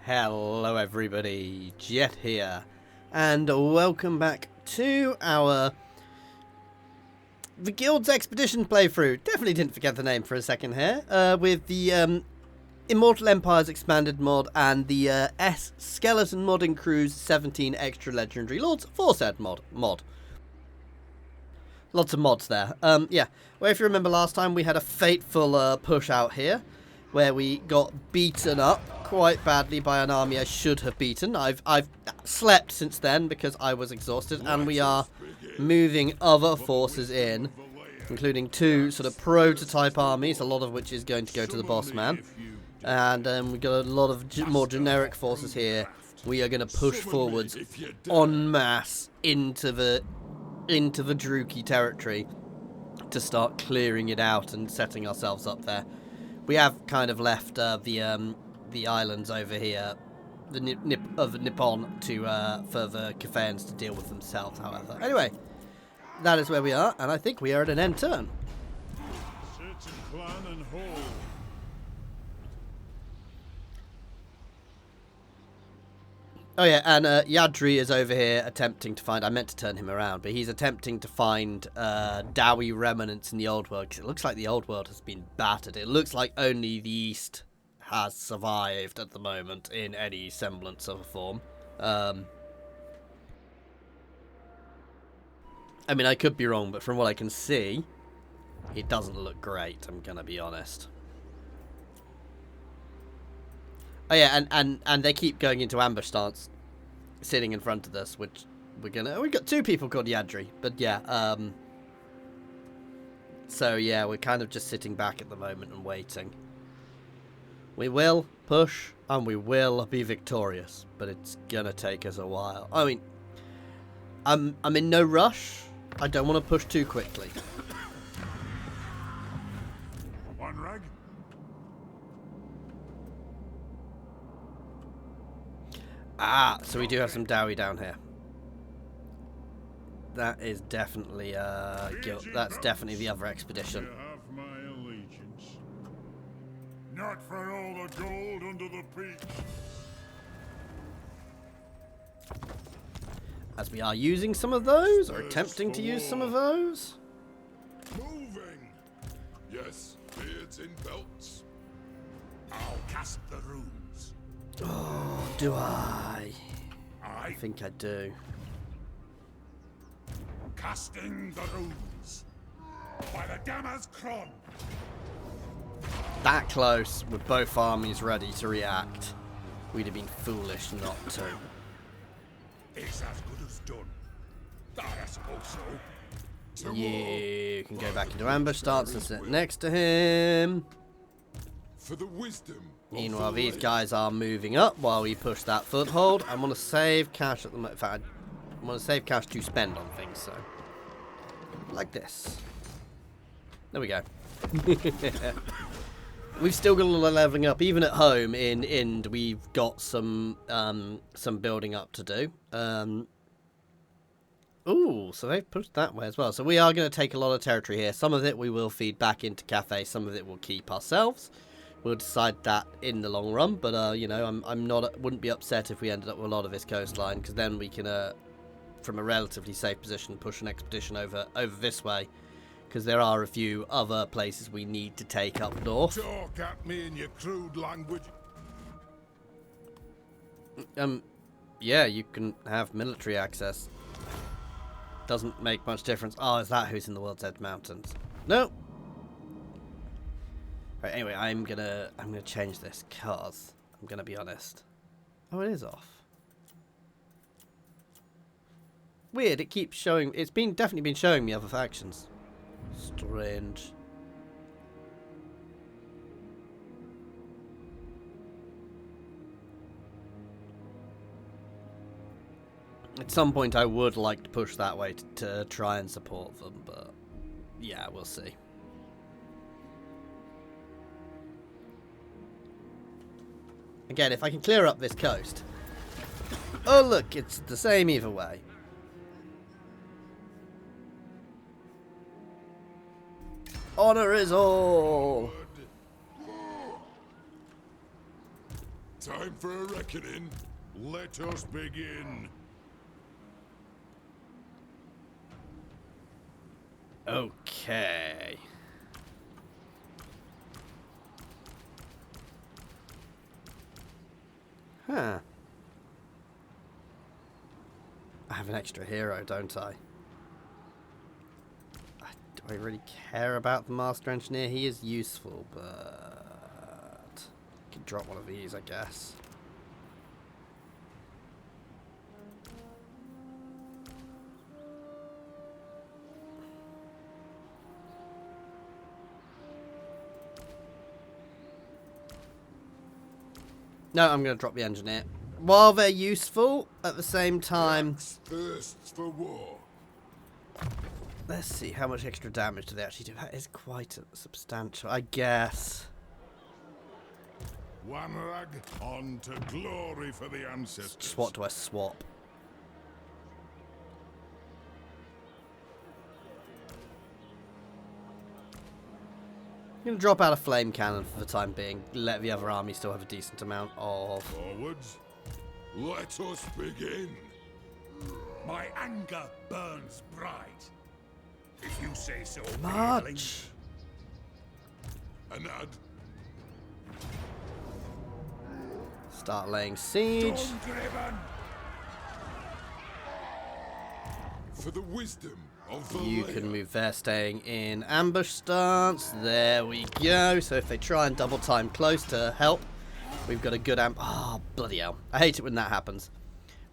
Hello everybody, Jet here, and welcome back to our The Guild's Expedition playthrough. Definitely didn't forget the name for a second here, with the Immortal Empire's Expanded mod and the Skeleton Modding Crew's 17 extra legendary lords aforesaid mod. Lots of mods there. Yeah, well, if you remember last time we had a fateful push out here where we got beaten up quite badly by an army I should have beaten. I've slept since then because I was exhausted, and we are moving other forces in, including two sort of prototype armies, a lot of which is going to go to the boss man. And we've got a lot of more generic forces here. We are going to push forwards en masse into the Druki territory to start clearing it out and setting ourselves up there. We have kind of left the islands over here, the Nippon, to for the Kafans to deal with themselves, however. Anyway, that is where we are, and I think we are at an end turn. Oh yeah, and Yadri is over here attempting to find... I meant to turn him around, but he's attempting to find Dowie remnants in the old world, because it looks like the old world has been battered. It looks like only the East has survived at the moment in any semblance of a form. I mean, I could be wrong, but from what I can see, it doesn't look great, I'm going to be honest. Oh yeah, and they keep going into ambush stance, sitting in front of us, which we've got two people called Yadri, but yeah, so yeah, we're kind of just sitting back at the moment and waiting. We will push, and we will be victorious, but it's gonna take us a while. I mean, I'm in no rush. I don't want to push too quickly. One rag. Ah, so we do have some Dowie down here. That is definitely that's definitely the other expedition. You have my allegiance. Not for all the gold under the peak. As we are using some of those, or attempting to use some of those. Moving! Yes, beards in belts. I'll cast the runes. Oh, do I? I think I do. Casting the runes. By the Gamma's Cron. That close, with both armies ready to react. We'd have been foolish not to. It's as good as done. I suppose so. You can go back into ambush stance and sit next to him. For the wisdom. Meanwhile, these guys are moving up while we push that foothold. I want to save cash at the moment. In fact, I want to save cash to spend on things, so. Like this. There we go. We've still got a lot of leveling up. Even at home in Ind, we've got some building up to do. Ooh, so they've pushed that way as well. So we are going to take a lot of territory here. Some of it we will feed back into Cafe. Some of it we'll keep ourselves. We'll decide that in the long run. But you know, wouldn't be upset if we ended up with a lot of this coastline, because then we can, from a relatively safe position, push an expedition over this way. Because there are a few other places we need to take up north. Talk at me in your crude language. Yeah, you can have military access. Doesn't make much difference. Oh, is that who's in the World's Edge Mountains? No. Right, anyway, I'm gonna change this, cause I'm gonna be honest. Oh, it is off. Weird, it keeps showing. It's definitely been showing me other factions. Strange. At some point I would like to push that way to try and support them, but yeah, we'll see. Again, if I can clear up this coast. Oh look, it's the same either way. Honor is all. Time for a reckoning. Let us begin. Okay. Huh. I have an extra hero, don't I? Do I really care about the Master Engineer? He is useful, but I could drop one of these, I guess. No, I'm going to drop the Engineer. While they're useful, at the same time... Thirsts for war. Let's see, how much extra damage do they actually do? That is quite substantial, I guess. Wamrag, on to glory for the ancestors. Just what do I swap? I'm going to drop out a flame cannon for the time being. Let the other army still have a decent amount of... Forwards. Let us begin. My anger burns bright. If you say so, March! Anad. Start laying siege. Driven. For the wisdom of the You layer. can move there, staying in ambush stance. There we go. So if they try and double time close to help, we've got a good oh, bloody hell. I hate it when that happens.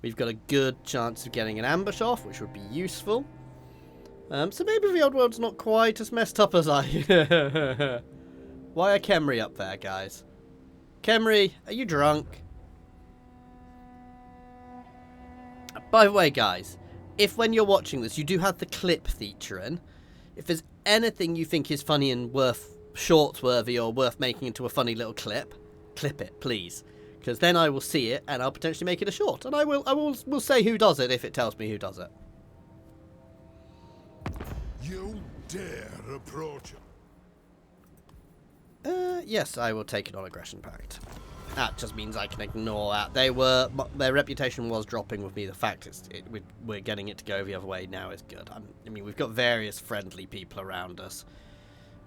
We've got a good chance of getting an ambush off, which would be useful. So maybe the old world's not quite as messed up as I... Why are Khemri up there, guys? Khemri, are you drunk? By the way, guys, if when you're watching this, you do have the clip feature in, if there's anything you think is funny and worth short-worthy or worth making into a funny little clip it, please. Because then I will see it and I'll potentially make it a short. And I will say who does it if it tells me who does it. You dare approach. Yes, I will take it on Aggression Pact. That just means I can ignore that. Their reputation was dropping with me. The fact we're getting it to go the other way now is good. I mean, we've got various friendly people around us.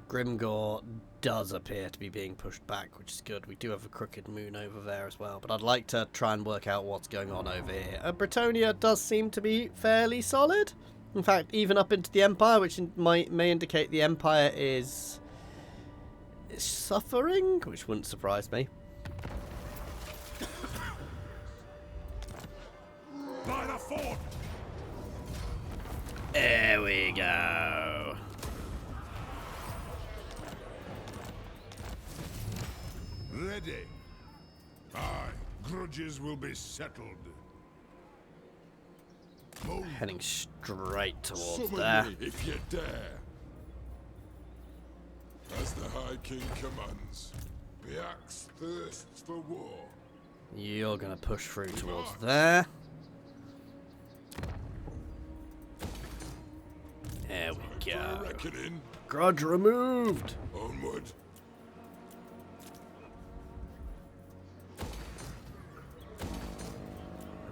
Grimgor does appear to be being pushed back, which is good. We do have a crooked moon over there as well, but I'd like to try and work out what's going on over here. Bretonia does seem to be fairly solid. In fact, even up into the Empire, which may indicate the Empire is suffering, which wouldn't surprise me. By the fort. There we go. Ready. Aye, grudges will be settled. Move. Heading straight towards Summon there. me if you dare. As the High King commands, the axe thirsts for war. You're going to push through towards there. There we For a go. reckoning. Grudge removed. Onward.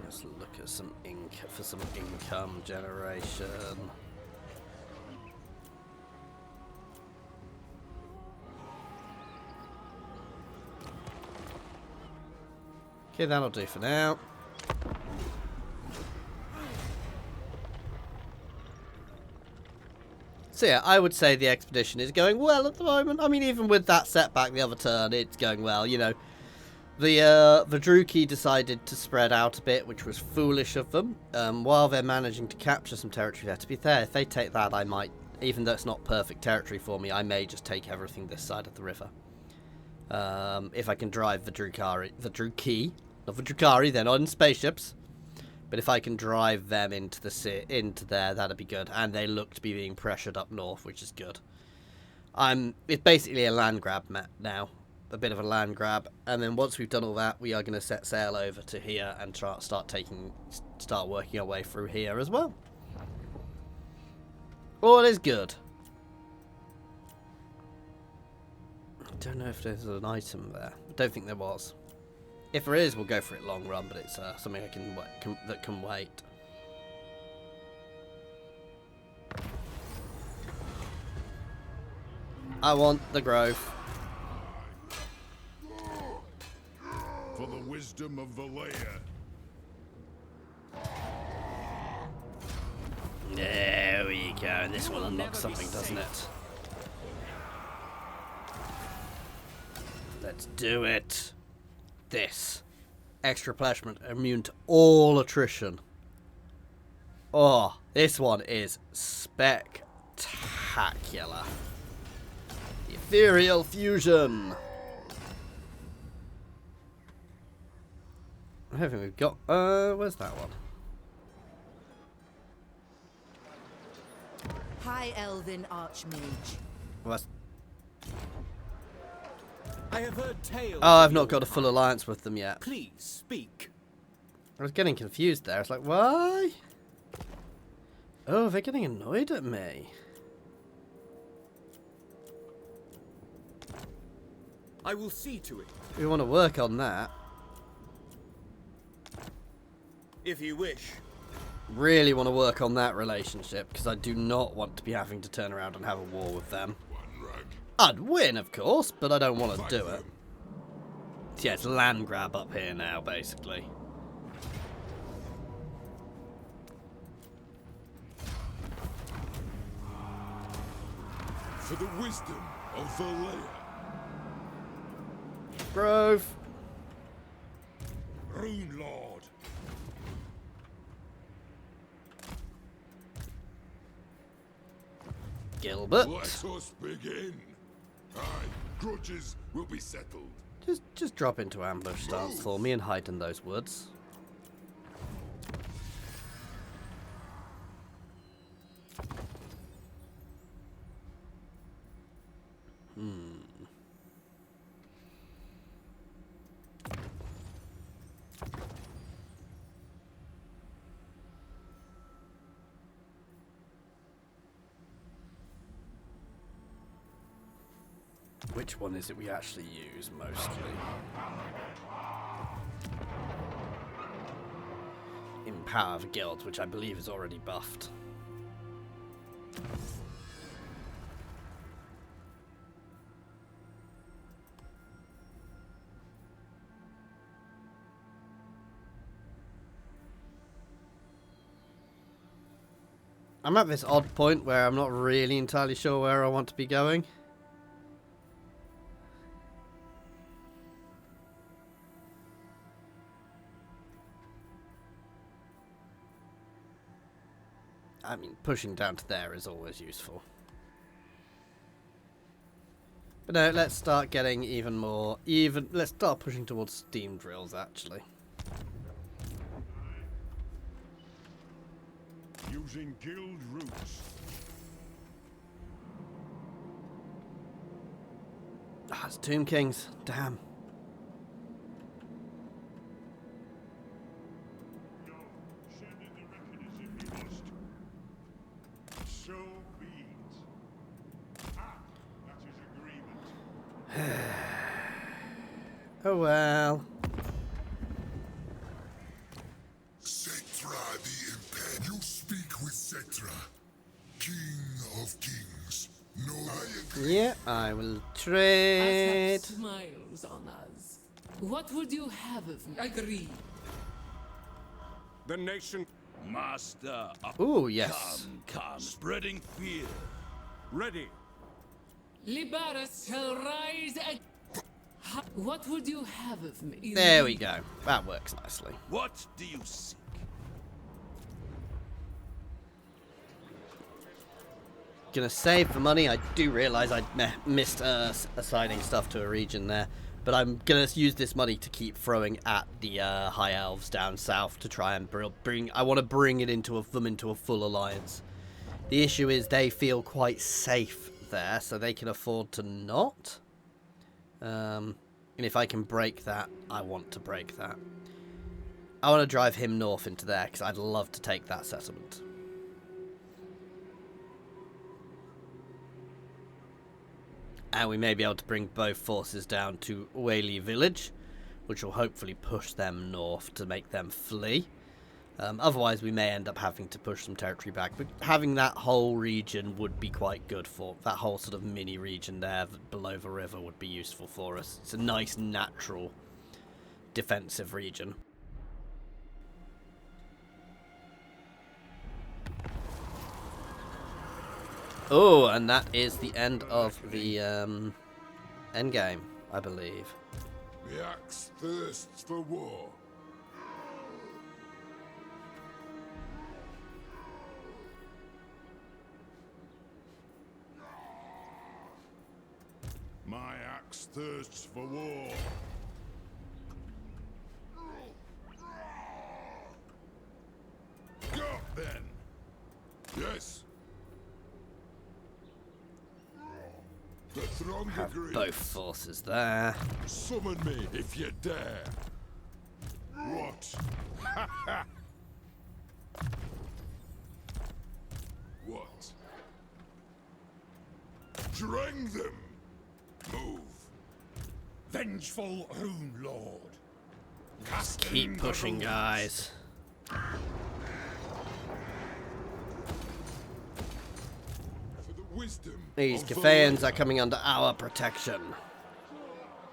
Let's look at some income generation. Okay, that'll do for now. So yeah, I would say the expedition is going well at the moment. I mean, even with that setback the other turn, it's going well. You know, the Druki decided to spread out a bit, which was foolish of them. While they're managing to capture some territory there, to be fair, if they take that, I might, even though it's not perfect territory for me, I may just take everything this side of the river. If I can drive the Druki, not the Drukari, they're not in spaceships. But if I can drive them into there, that'd be good. And they look to be being pressured up north, which is good. It's basically a land grab now. A bit of a land grab. And then once we've done all that, we are going to set sail over to here and start working our way through here as well. All is good. I don't know if there's an item there. I don't think there was. If there is, we'll go for it long run, but it's something that can wait. I want the growth. For the wisdom of Valea. There we go. This will unlock something, doesn't it? Let's do it. This. Extra replenishment, immune to all attrition. Oh, this one is spectacular. Ethereal fusion. I don't think we've got. Where's that one? High Elven Archmage. Well, that's... I have heard tales. Oh, I've not got a full alliance with them yet. Please speak. I was getting confused there. It's like, why? Oh, they're getting annoyed at me. I will see to it. We want to work on that. If you wish. Really want to work on that relationship, because I do not want to be having to turn around and have a war with them. One rag. I'd win, of course, but I don't want to do it. Yeah, it's land grab up here now, basically. For the wisdom of Valea. Grove. Rune Lord. Gilbert. Let us begin. Aye, grudges will be settled. Just drop into ambush stance for me and hide in those woods. Which one is it we actually use mostly? Empower the guilds, which I believe is already buffed. I'm at this odd point where I'm not really entirely sure where I want to be going. I mean, pushing down to there is always useful. But no, let's start getting even more... Let's start pushing towards steam drills, actually. Using guild routes. Ah, it's Tomb Kings. Damn. No, send in the reckoners if you must. So be it. Ah, that is agreement. Oh well. Cetra the Imperial. You speak with Cetra, King of Kings. No, I agree. Yeah, I will Us trade. have smiles on us. What would you have of me? Agree. The nation Master up. Ooh, yes. Come, spreading fear. ready. Libaris shall rise again. What would you have of me? There we go. That works nicely. What do you seek? Gonna save the money. I do realise I missed assigning stuff to a region there. But I'm gonna use this money to keep throwing at the High Elves down south to try and bring. I want to bring it into them into a full alliance. The issue is they feel quite safe there, so they can afford to not. And if I can break that, I want to break that. I want to drive him north into there because I'd love to take that settlement. And we may be able to bring both forces down to Whaley Village, which will hopefully push them north to make them flee. Otherwise, we may end up having to push some territory back. But having that whole region would be quite good for... That whole sort of mini region there below the river would be useful for us. It's a nice, natural, defensive region. Oh, and that is the end of the endgame, I believe. The axe thirsts for war. My axe thirsts for war. Go then. Yes. The throng agrees. Both forces there. Summon me if you dare. What? What? Drang them. Move. Vengeful Rune Lord. Keep pushing, guys. For the wisdom. These of Cathayans the are coming under our protection.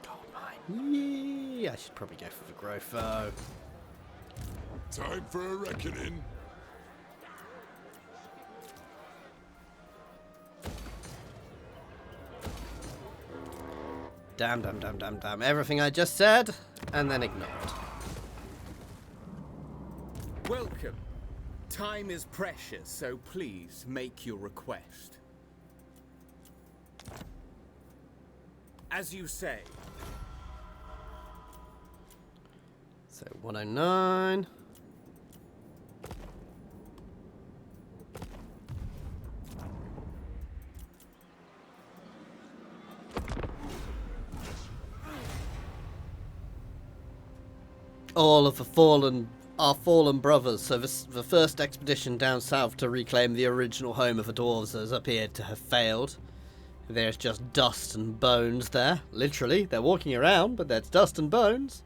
Gold mine. Yeah, I should probably go for the growth though. Time for a reckoning. Damn, damn, damn, damn, damn. Everything I just said, and then ignored. Welcome. Time is precious, so please make your request. As you say. So 109. All of our fallen brothers. So the first expedition down south to reclaim the original home of the dwarves has appeared to have failed. There's just dust and bones there. Literally, they're walking around, but there's dust and bones.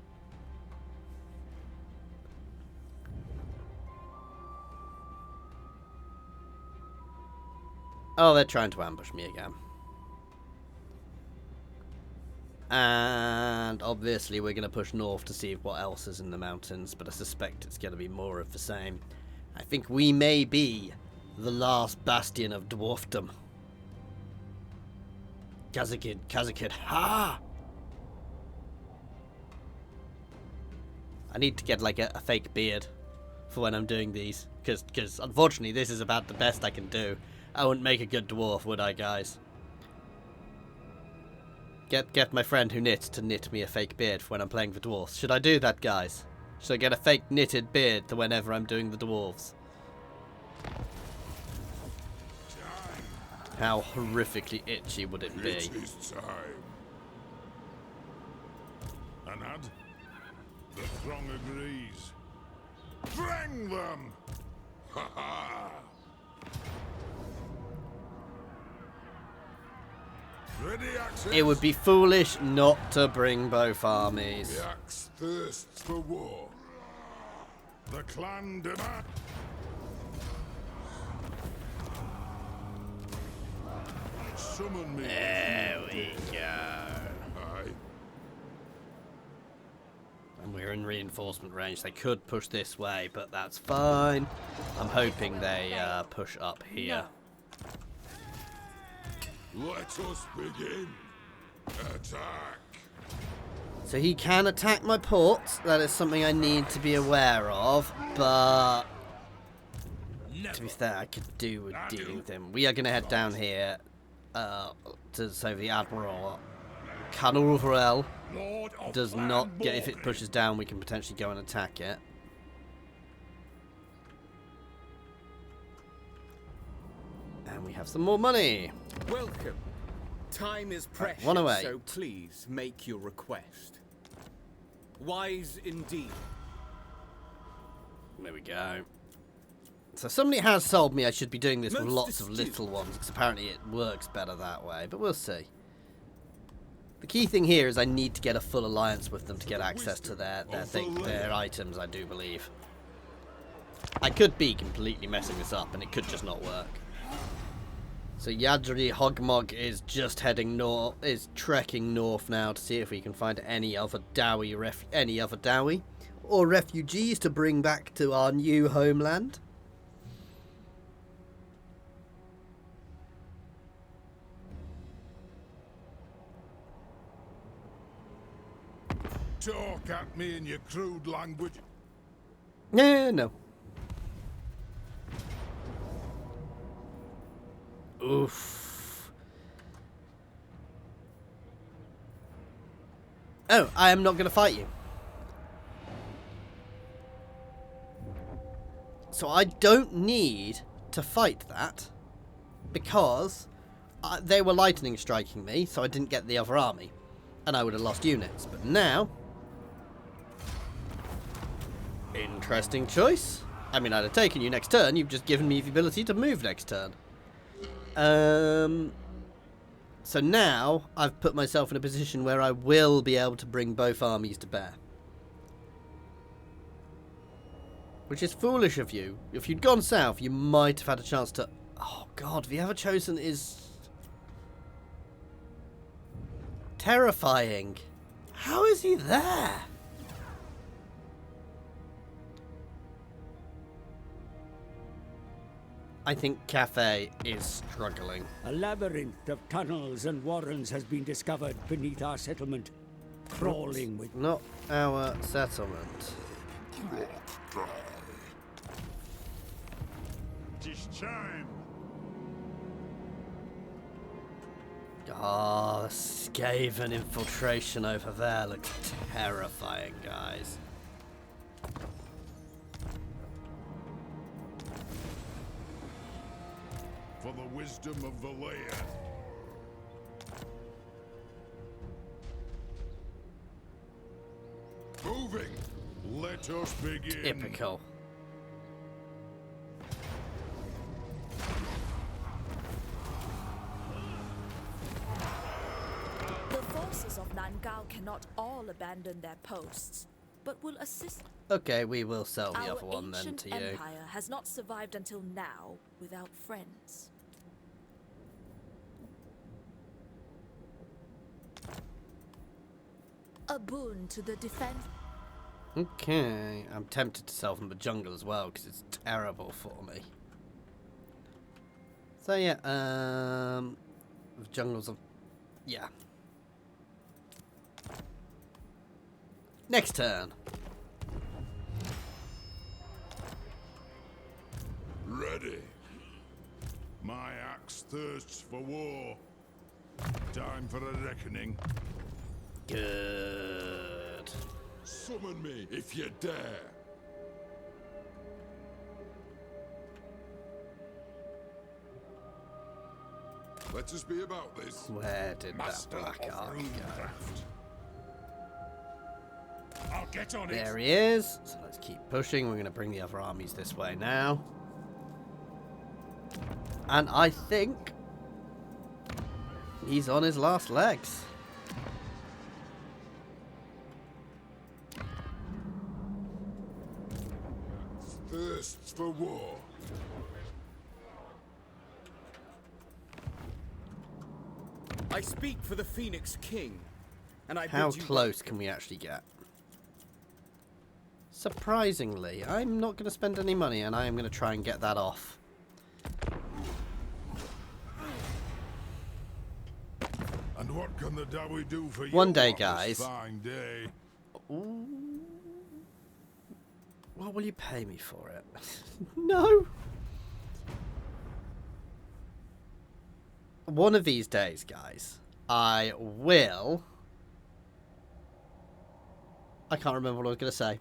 Oh, they're trying to ambush me again. And obviously we're going to push north to see what else is in the mountains, but I suspect it's going to be more of the same. I think we may be the last bastion of dwarfdom. Kazakid, ha! I need to get like a fake beard for when I'm doing these, because unfortunately this is about the best I can do. I wouldn't make a good dwarf, would I, guys? Get my friend who knits to knit me a fake beard for when I'm playing the dwarves. Should I do that, guys? Should I get a fake knitted beard to whenever I'm doing the dwarves? How horrifically itchy would it be? It is time. Anad, the throng agrees. Drang them! Ha ha! Ready, axes? It would be foolish not to bring both armies. The axe thirsts for war. The clan demand. Summon me. There we go. Aye. And we're in reinforcement range. They could push this way, but that's fine. I'm hoping they push up here. Let us begin. Attack. So he can attack my ports. That is something I need to be aware of, but to be fair, I could do with dealing with him. We are going to head down here so the Admiral Canulvrel does not get... If it pushes down, we can potentially go and attack it. And we have some more money. Welcome. Time is precious, 108. so please make your request. Wise indeed. There we go. So somebody has sold me I should be doing this with Most lots of astute. little ones, because apparently it works better that way, but we'll see. The key thing here is I need to get a full alliance with them to get access to their items, I do believe. I could be completely messing this up and it could just not work. So Yadri Hogmog is just heading north, is trekking north now to see if we can find any other Dowie or refugees to bring back to our new homeland. Talk at me in your crude language. No. Oof. Oh, I am not going to fight you. So I don't need to fight that because they were lightning striking me, so I didn't get the other army. And I would have lost units. But now... Interesting choice. I mean, I'd have taken you next turn. You've just given me the ability to move next turn. So now I've put myself in a position where I will be able to bring both armies to bear. Which is foolish of you. If you'd gone south, you might have had a chance to... Oh god, the Ever-Chosen is... terrifying. How is he there? I think Cafe is struggling. A labyrinth of tunnels and warrens has been discovered beneath our settlement, crawling with... Not our settlement. Tis time. Ah, the Skaven infiltration over there looks terrifying, guys. For the wisdom of Valea. Moving. Let us begin. Typical. The forces of Nangao cannot all abandon their posts, but will assist. Okay, we will sell the Our other one then ancient to you. empire has not survived until now without friends. A boon to the defense. Okay, I'm tempted to sell them the jungle as well because it's terrible for me. So yeah, the jungles of... yeah. Next turn. Ready. My axe thirsts for war. Time for a reckoning. Good. Summon me if you dare. Let us be about this. Where did Master that black of army go? Runecraft. I'll get on There he is. So let's keep pushing. We're going to bring the other armies this way now. And I think he's on his last legs. Thirsts for war. I speak for the Phoenix King, and I How bid you close can we actually get? Surprisingly, I'm not going to spend any money and I am going to try and get that off. And what can the Dowie do for you? One day, on this guys. Fine day. Ooh. What will you pay me for it? No. One of these days, guys, I will... I can't remember what I was going to say.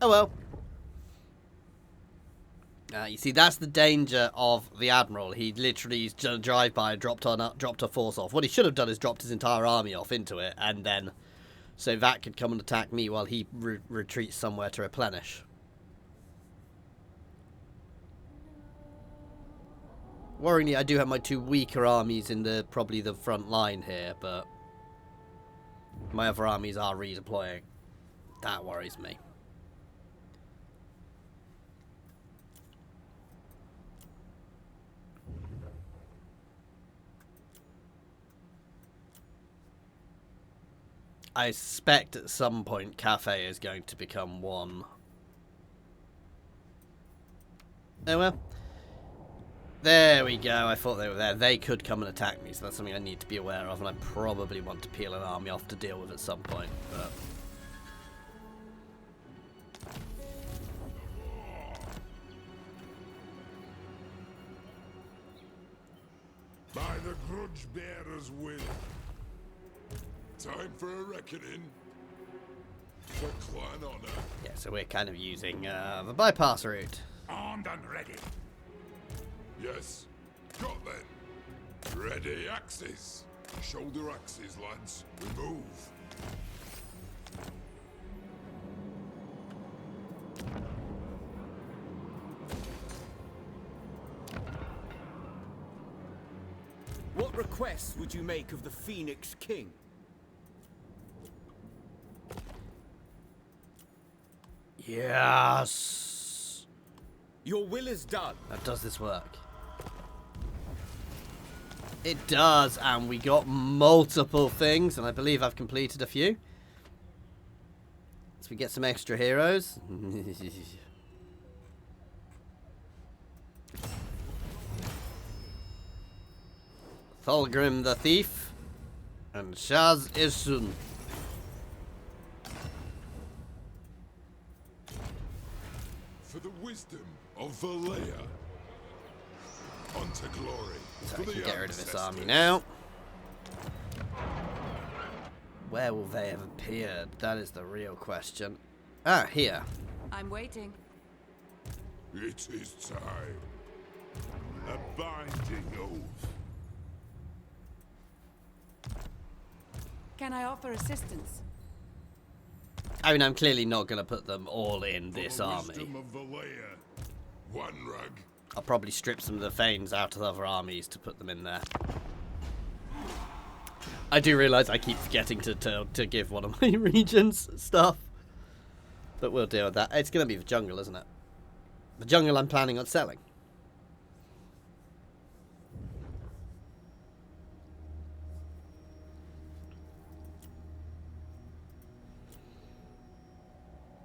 Oh well. You see, that's the danger of the Admiral. He literally just drive by and dropped a force off. What he should have done is dropped his entire army off into it, and then so that could come and attack me while he retreats somewhere to replenish. Worryingly, I do have my two weaker armies in probably the front line here, but My other armies are redeploying. That worries me. I suspect at some point Cafe is going to become one. Oh well. There we go. I thought they were there. They could come and attack me, so that's something I need to be aware of, and I probably want to peel an army off to deal with at some point. But By the grudge bearer's will. Time for a reckoning. For clan honor. yeah, so we're kind of using the bypass route. Armed and ready. Yes. Got then. Ready axes. Shoulder axes, lads. We move. What requests would you make of the Phoenix King? Yes. Your will is done. Now, does this work? It does, and we got multiple things, and I believe I've completed a few. So we get some extra heroes. Thulgrim the Thief and Shaz Isun. For the wisdom of Valea. Unto glory. So For I can the get rid of this army ancestors. now. Where will they have appeared? That is the real question. Ah, here. I'm waiting. It is time. A binding oath. Can I offer assistance? I mean, I'm clearly not going to put them all in For this the army. wisdom of Valea. One rug. I'll probably strip some of the Thanes out of other armies to put them in there. I do realise I keep forgetting to give one of my regions stuff. But we'll deal with that. It's going to be the jungle, isn't it? The jungle I'm planning on selling.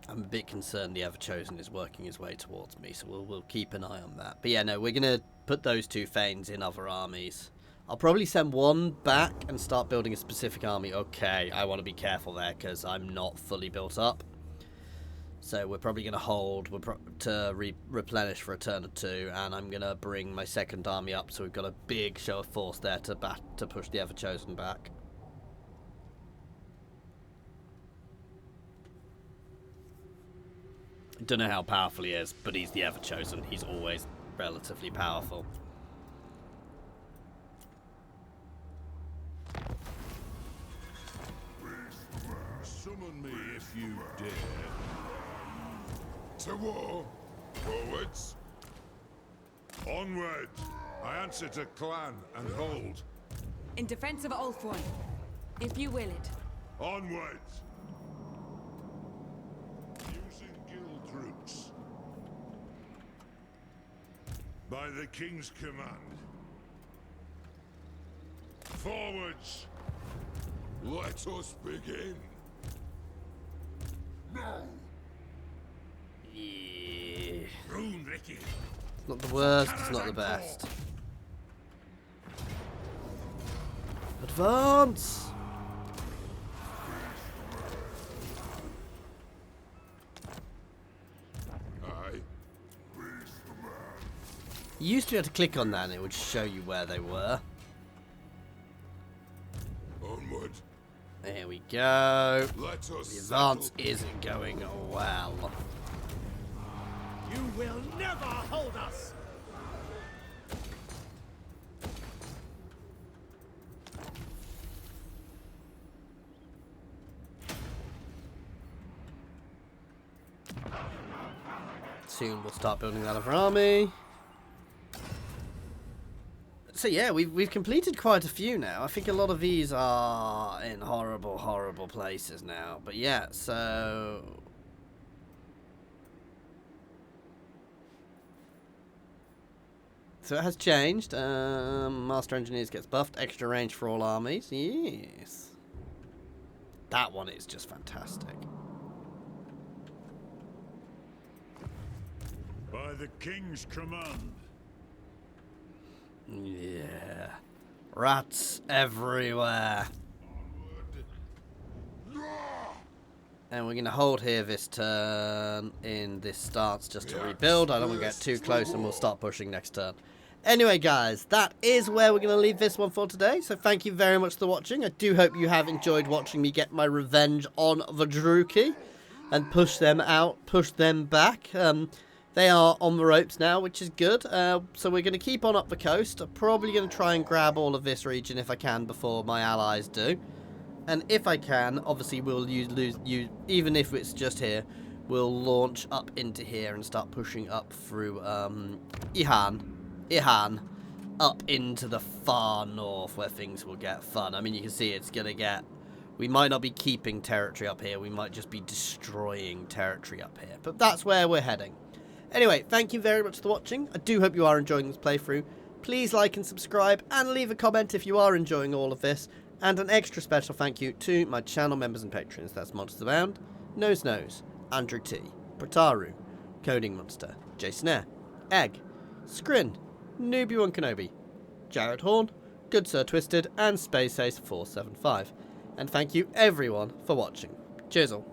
I'm a bit concerned the Ever-Chosen is working his way towards me, so we'll keep an eye on that. But yeah, no, we're going to put those two Thanes in other armies. I'll probably send one back and start building a specific army. Okay, I want to be careful there because I'm not fully built up. So we're probably going to hold to replenish for a turn or two, and I'm going to bring my second army up so we've got a big show of force there to push the Ever-Chosen back. Don't know how powerful he is, but he's the Ever-Chosen. He's always relatively powerful. Summon me if you dare. To war. Forwards. Onward. I answer to clan and hold. In defense of Ulthuan, if you will it. Onward. Using guild routes. By the king's command. Forwards. Let us begin. No. Yeah. Rune, Ricky. It's not the worst, it's not the best. Advance! Aye. You used to be able to click on that and it would show you where they were. Onward. There we go. Let us The advance settle. isn't going well. You will never hold us! Soon we'll start building that other army. So yeah, we've completed quite a few now. I think a lot of these are in horrible, horrible places now. But yeah, so it has changed. Master Engineers gets buffed. Extra range for all armies. Yes. That one is just fantastic. By the king's command. Yeah. Rats everywhere. And we're going to hold here this turn in this stance just to rebuild. I don't want to get too close and we'll start pushing next turn. Anyway, guys, that is where we're going to leave this one for today. So thank you very much for watching. I do hope you have enjoyed watching me get my revenge on the Druki and push them out, push them back. They are on the ropes now, which is good. So we're going to keep on up the coast. I'm probably going to try and grab all of this region if I can before my allies do. And if I can, obviously we'll use even if it's just here, we'll launch up into here and start pushing up through Ihan, up into the far north where things will get fun. I mean, you can see it's going to get... We might not be keeping territory up here. We might just be destroying territory up here. But that's where we're heading. Anyway, thank you very much for watching. I do hope you are enjoying this playthrough. Please like and subscribe and leave a comment if you are enjoying all of this. And an extra special thank you to my channel members and patrons. That's Monsters Abound, Nose Nose, Andrew T, Prataru, Coding Monster, Jason Air, Egg, Scrin, Newbie1 Kenobi, Jared Horn, Good Sir Twisted, and Space Ace 475. And thank you everyone for watching. Cheers all.